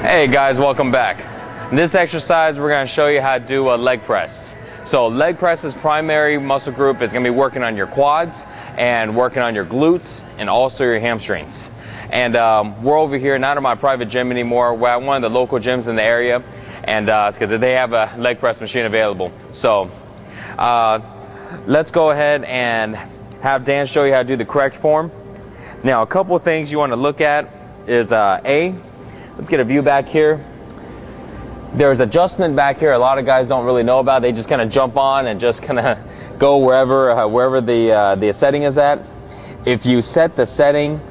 Hey guys, welcome back. In this exercise, we're going to show you how to do a leg press. So leg press's primary muscle group is going to be working on your quads and working on your glutes and also your hamstrings. And we're over here, not in my private gym anymore. We're at one of the local gyms in the area, and they have a leg press machine available. So let's go ahead and have Dan show you how to do the correct form. Now, a couple of things you want to look at is let's get a view back here. There's adjustment back here a lot of guys don't really know about. They just kind of jump on and just kind of go wherever the setting is at. If you set the setting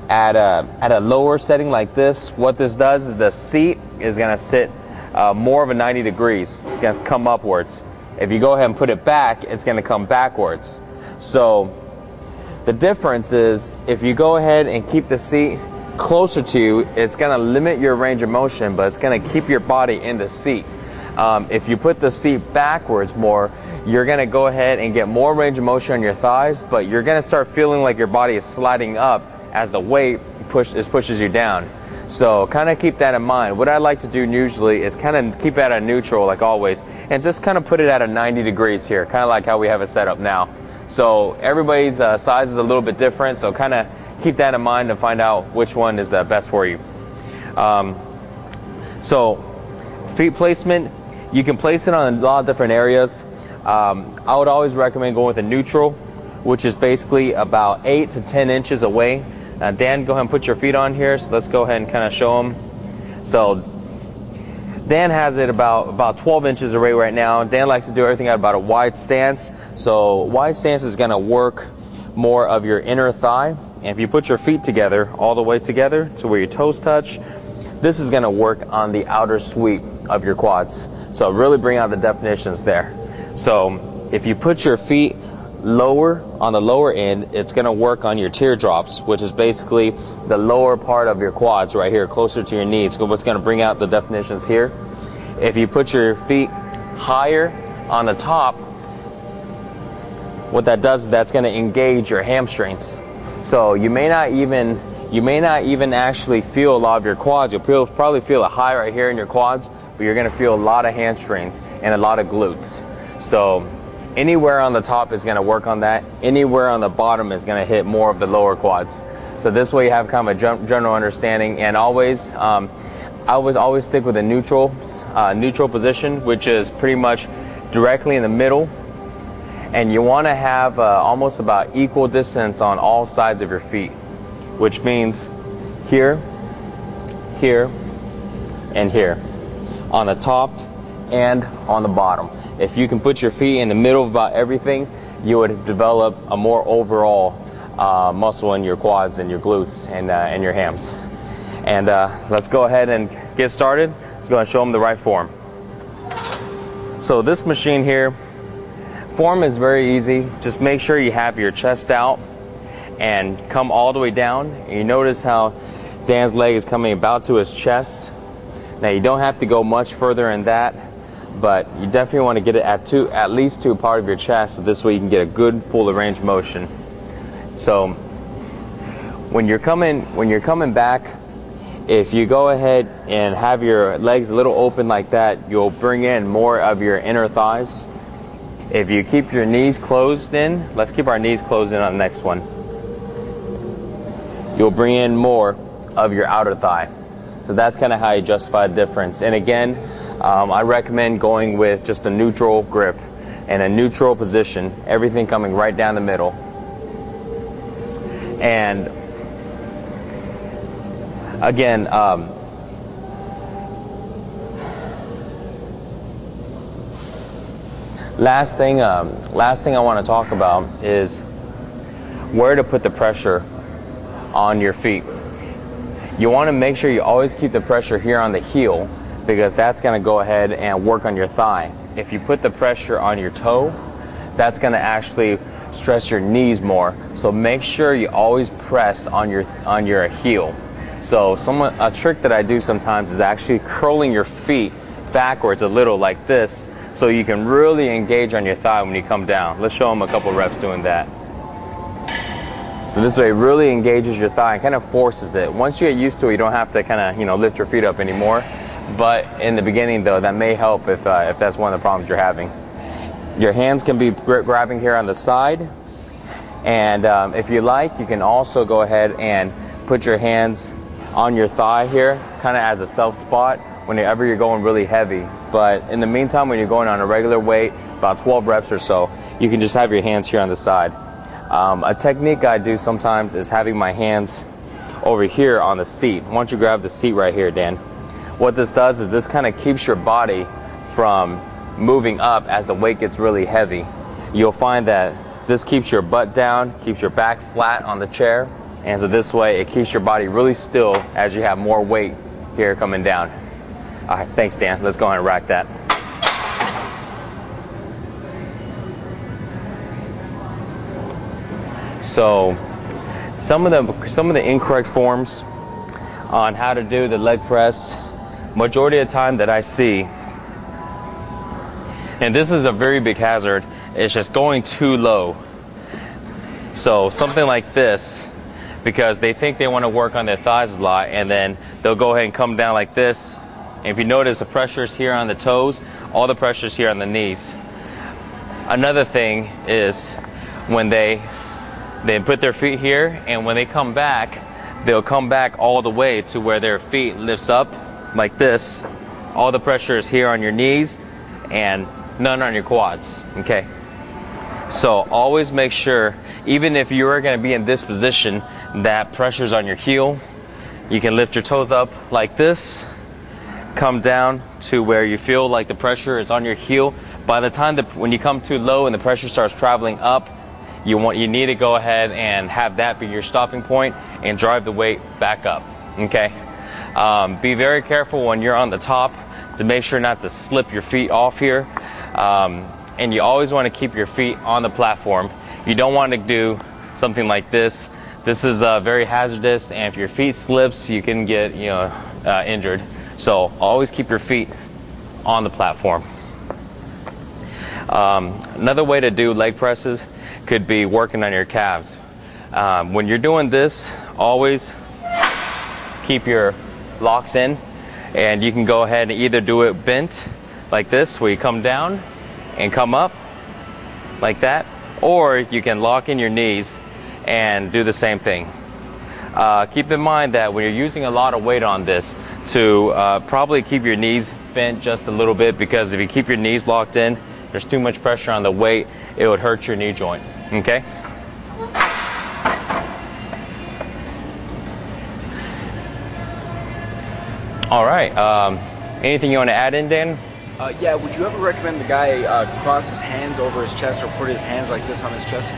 at a lower setting like this, what this does is the seat is going to sit more of a 90 degrees. It's going to come upwards. If you go ahead and put it back, it's going to come backwards. So the difference is if you go ahead and keep the seat closer to you, it's going to limit your range of motion, but it's going to keep your body in the seat. If you put the seat backwards more, you're going to go ahead and get more range of motion on your thighs, but you're going to start feeling like your body is sliding up as the weight pushes you down. So kind of keep that in mind. What I like to do usually is kind of keep it at a neutral like always, and just kind of put it at a 90 degrees here, kind of like how we have it set up now. So everybody's size is a little bit different, so kind of keep that in mind and find out which one is the best for you. So feet placement, you can place it on a lot of different areas. I would always recommend going with a neutral, which is basically about 8 to 10 inches away. Dan, go ahead and put your feet on here. So let's go ahead and kind of show them. So Dan has it about 12 inches away right now. Dan likes to do everything at about a wide stance. So wide stance is going to work more of your inner thigh. And if you put your feet together, all the way together to where your toes touch, this is going to work on the outer sweep of your quads. So really bring out the definitions there. So if you put your feet lower on the lower end, it's going to work on your teardrops, which is basically the lower part of your quads right here, closer to your knees. So what's going to bring out the definitions here. If you put your feet higher on the top, what that does is that's going to engage your hamstrings. So you may not even actually feel a lot of your quads. You'll probably feel a high right here in your quads, but you're going to feel a lot of hamstrings and a lot of glutes. So anywhere on the top is going to work on that. Anywhere on the bottom is going to hit more of the lower quads. So this way you have kind of a general understanding. And always, I always stick with a neutral position, which is pretty much directly in the middle. And you want to have almost about equal distance on all sides of your feet, which means here, here, and here, on the top and on the bottom. If you can put your feet in the middle of about everything, you would develop a more overall muscle in your quads and your glutes and your hams. And let's go ahead and get started. Let's go and show them the right form. So this machine here, form is very easy. Just make sure you have your chest out and come all the way down. And you notice how Dan's leg is coming about to his chest. Now you don't have to go much further in that, but you definitely want to get it at least to a part of your chest, so this way you can get a good full range of motion. So when you're coming back, if you go ahead and have your legs a little open like that, you'll bring in more of your inner thighs. If you keep your knees closed in, let's keep our knees closed in on the next one. You'll bring in more of your outer thigh. So that's kind of how you justify the difference. And again, I recommend going with just a neutral grip and a neutral position, everything coming right down the middle. And again, last thing I want to talk about is where to put the pressure on your feet. You want to make sure you always keep the pressure here on the heel, because that's going to go ahead and work on your thigh. If you put the pressure on your toe, that's going to actually stress your knees more. So make sure you always press on your heel. So a trick that I do sometimes is actually curling your feet backwards a little like this, so you can really engage on your thigh when you come down. Let's show them a couple reps doing that. So this way it really engages your thigh and kind of forces it. Once you get used to it, you don't have to kind of, you know, lift your feet up anymore. But in the beginning though, that may help if that's one of the problems you're having. Your hands can be grabbing here on the side. And if you like, you can also go ahead and put your hands on your thigh here, kind of as a self spot whenever you're going really heavy. But in the meantime, when you're going on a regular weight, about 12 reps or so, you can just have your hands here on the side. A technique I do sometimes is having my hands over here on the seat. Why don't you grab the seat right here, Dan? What this does is this kind of keeps your body from moving up as the weight gets really heavy. You'll find that this keeps your butt down, keeps your back flat on the chair, and so this way it keeps your body really still as you have more weight here coming down. All right, thanks, Dan. Let's go ahead and rack that. So some of the incorrect forms on how to do the leg press, majority of the time that I see, and this is a very big hazard, it's just going too low. So something like this, because they think they want to work on their thighs a lot, and then they'll go ahead and come down like this. And if you notice, the pressure's here on the toes, all the pressure's here on the knees. Another thing is when they put their feet here, and when they come back, they'll come back all the way to where their feet lifts up like this. All the pressure is here on your knees and none on your quads, okay? So always make sure, even if you are going to be in this position, that pressure's on your heel. You can lift your toes up like this, come down to where you feel like the pressure is on your heel. By the time when you come too low and the pressure starts traveling up, you need to go ahead and have that be your stopping point and drive the weight back up, okay? Be very careful when you're on the top to make sure not to slip your feet off here. And you always want to keep your feet on the platform. You don't want to do something like this. This is very hazardous, and if your feet slips, you can get injured. So always keep your feet on the platform. Another way to do leg presses could be working on your calves. When you're doing this, always keep your locks in, and you can go ahead and either do it bent like this, where you come down and come up like that, or you can lock in your knees and do the same thing. Keep in mind that when you're using a lot of weight on this, to probably keep your knees bent just a little bit, because if you keep your knees locked in, there's too much pressure on the weight, it would hurt your knee joint, okay? All right, anything you want to add in, Dan? Yeah, would you ever recommend the guy cross his hands over his chest or put his hands like this on his chest?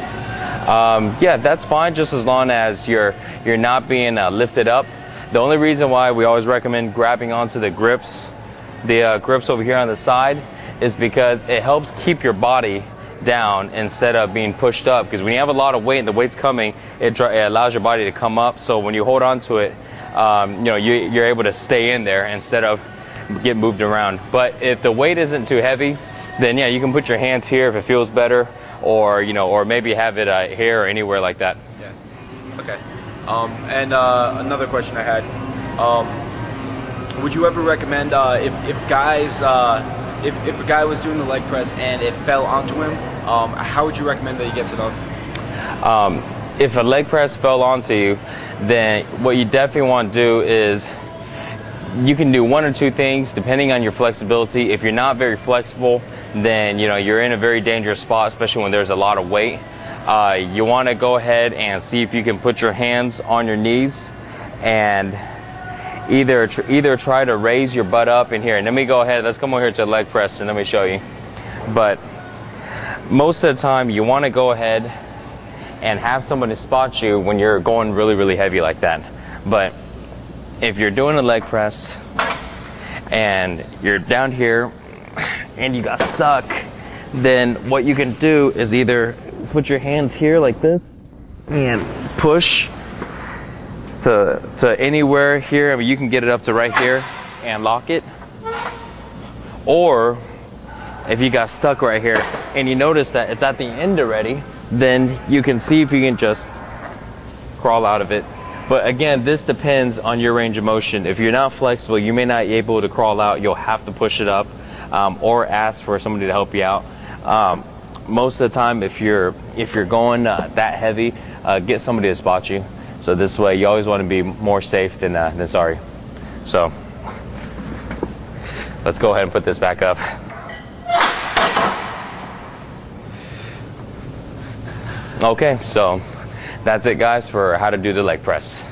Yeah, that's fine, just as long as you're not being lifted up. The only reason why we always recommend grabbing onto the grips over here on the side, is because it helps keep your body down instead of being pushed up. Because when you have a lot of weight and the weight's coming, it allows your body to come up. So when you hold on to it, you're able to stay in there instead of get moved around. But if the weight isn't too heavy, then yeah, you can put your hands here if it feels better, or or maybe have it here or anywhere like that. Yeah. Okay. And another question I had. Would you ever recommend if a guy was doing the leg press and it fell onto him, how would you recommend that he gets it off? If a leg press fell onto you, then what you definitely want to do is, you can do one or two things depending on your flexibility. If you're not very flexible, then you're in a very dangerous spot, especially when there's a lot of weight. You want to go ahead and see if you can put your hands on your knees and either try to raise your butt up in here. And let me go ahead, let's come over here to the leg press and let me show you. But most of the time you want to go ahead and have somebody spot you when you're going really, really heavy like that. But if you're doing a leg press and you're down here and you got stuck, then what you can do is either put your hands here like this and push to anywhere here. I mean, you can get it up to right here and lock it. Or if you got stuck right here and you notice that it's at the end already, then you can see if you can just crawl out of it. But again, this depends on your range of motion. If you're not flexible, you may not be able to crawl out. You'll have to push it up, or ask for somebody to help you out. Most of the time, if you're going that heavy, get somebody to spot you. So this way, you always want to be more safe than sorry. So let's go ahead and put this back up. Okay, so that's it, guys, for how to do the leg press.